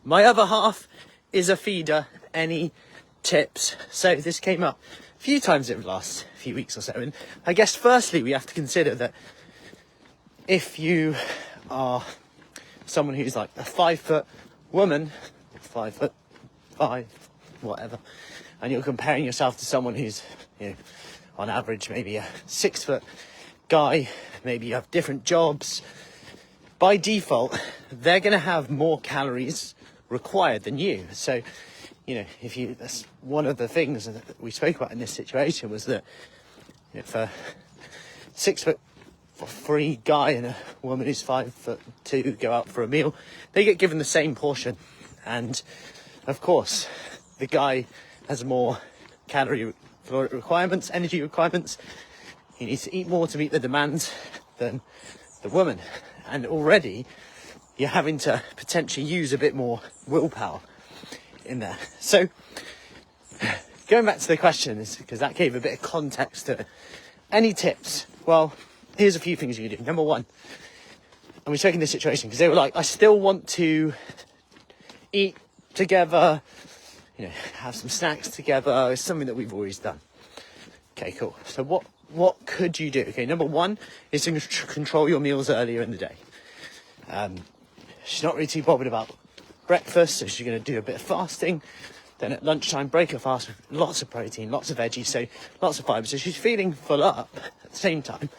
My other half is a feeder. Any tips? So this came up a few times over the last few weeks or so, and I guess firstly we have to consider that if you are someone who's like a 5 foot woman, 5'5", whatever, and you're comparing yourself to someone who's, you know, on average maybe a 6 foot guy, maybe you have different jobs, by default they're going to have more calories required than you. So, you know, that's one of the things that we spoke about in this situation, was that if a 6'3" guy and a woman who's 5'2" go out for a meal, they get given the same portion, and of course the guy has more calorie requirements, energy requirements. He needs to eat more to meet the demands than the woman, and already you're having to potentially use a bit more willpower in there. So going back to the question, is because that gave a bit of context to it. Any tips? Well, here's a few things you can do. Number one, and we're taking this situation because they were like, I still want to eat together, you know, have some snacks together. It's something that we've always done. Okay, cool. So what could you do? Okay, number one is to control your meals earlier in the day. She's not really too bothered about breakfast, so she's going to do a bit of fasting. Then at lunchtime, break her fast with lots of protein, lots of veggies, so lots of fibre. So she's feeling full up at the same time.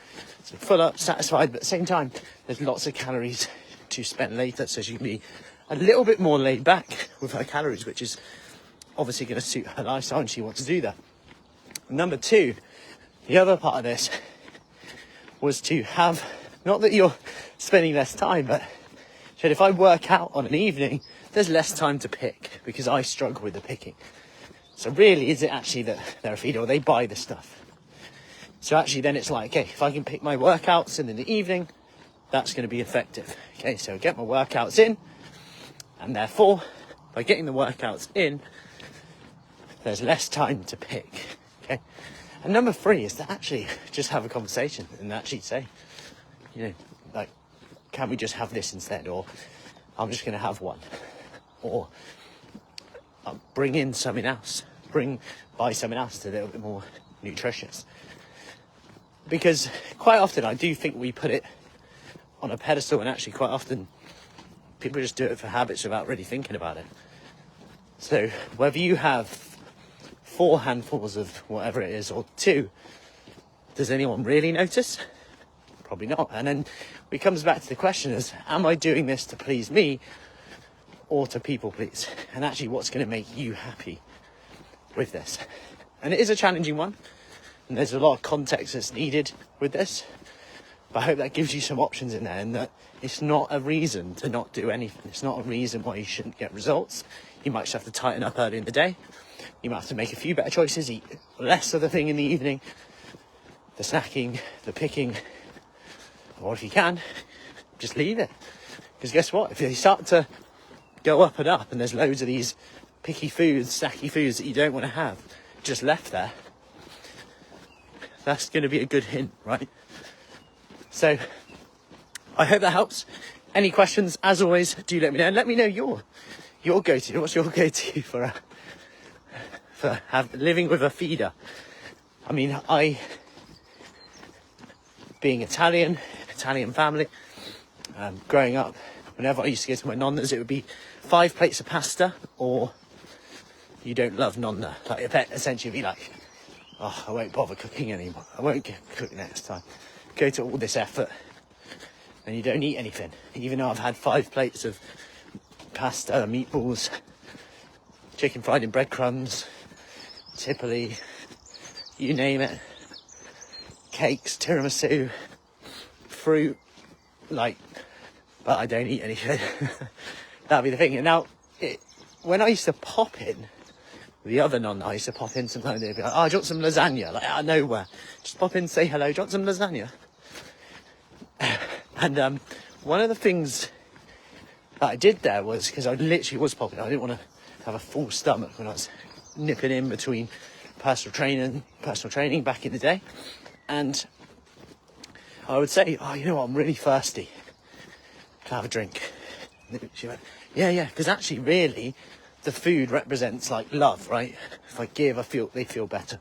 So full up, satisfied, but at the same time, there's lots of calories to spend later. So she can be a little bit more laid back with her calories, which is obviously going to suit her lifestyle, and she wants to do that. Number two, the other part of this was to have, not that you're spending less time, but if I work out on an evening, there's less time to pick, because I struggle with the picking. So really, is it actually that they're a feeder or they buy the stuff? So actually then it's like, okay, if I can pick my workouts in the evening, that's going to be effective. Okay, so get my workouts in, and therefore, by getting the workouts in, there's less time to pick. Okay, and number three is to actually just have a conversation and actually say, you know, like, can we just have this instead? Or I'm just going to have one. Or bring in something else. Buy something else that's a little bit more nutritious. Because quite often I do think we put it on a pedestal, and actually quite often people just do it for habits without really thinking about it. So whether you have 4 handfuls of whatever it is or 2, does anyone really notice? Probably not. And then it comes back to the question is, am I doing this to please me or to people please? And actually, what's going to make you happy with this? And it is a challenging one, and there's a lot of context that's needed with this, but I hope that gives you some options in there, and that it's not a reason to not do anything. It's not a reason why you shouldn't get results. You might just have to tighten up early in the day. You might have to make a few better choices, eat less of the thing in the evening, the snacking, the picking, or if you can, just leave it. Because guess what? If you start to go up and up, and there's loads of these picky foods, snacky foods that you don't want to have just left there, that's going to be a good hint, right? So I hope that helps. Any questions, as always, do let me know. And let me know your go-to. What's your go-to for living with a feeder? I mean, being Italian family, growing up, whenever I used to go to my nonnas, it would be 5 plates of pasta, or you don't love nonna. Like, essentially it'd be like, oh, I won't bother cooking anymore. I won't cook next time. Go to all this effort, and you don't eat anything. Even though I've had 5 plates of pasta, meatballs, chicken fried in breadcrumbs, Tipoli, you name it, cakes, tiramisu, fruit, but I don't eat anything. That'd be the thing. And now, when I used to pop in, the other nonna, I used to pop in sometimes, they'd be like, oh, do you want some lasagna? Like, out of nowhere. Just pop in, say hello, do you want some lasagna? And one of the things that I did there was, because I literally was popping, I didn't want to have a full stomach when I was nipping in between personal training back in the day. And I would say, oh, you know what, I'm really thirsty. Can I have a drink? And she went, Yeah, because actually, really, the food represents like love, right? If I give, they feel better.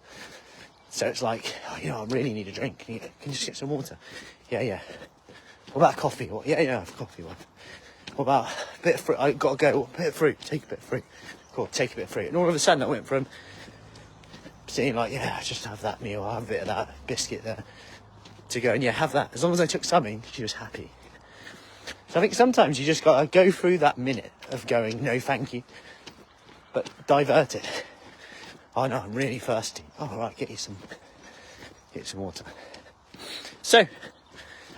So it's like, oh, I really need a drink. Can you just get some water? Yeah. What about coffee? Yeah, I have coffee. What about a bit of fruit? I've got to go. A bit of fruit. Take a bit of fruit. Cool, take a bit of fruit. And all of a sudden I went from saying like, I just have that meal, I'll have a bit of that biscuit there, to going, have that. As long as I took something, she was happy. So I think sometimes you just got to go through that minute of going, no thank you, but divert it. Oh no, I'm really thirsty. Oh, all right, get you some water. So,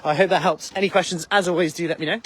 I hope that helps. Any questions, as always, do let me know.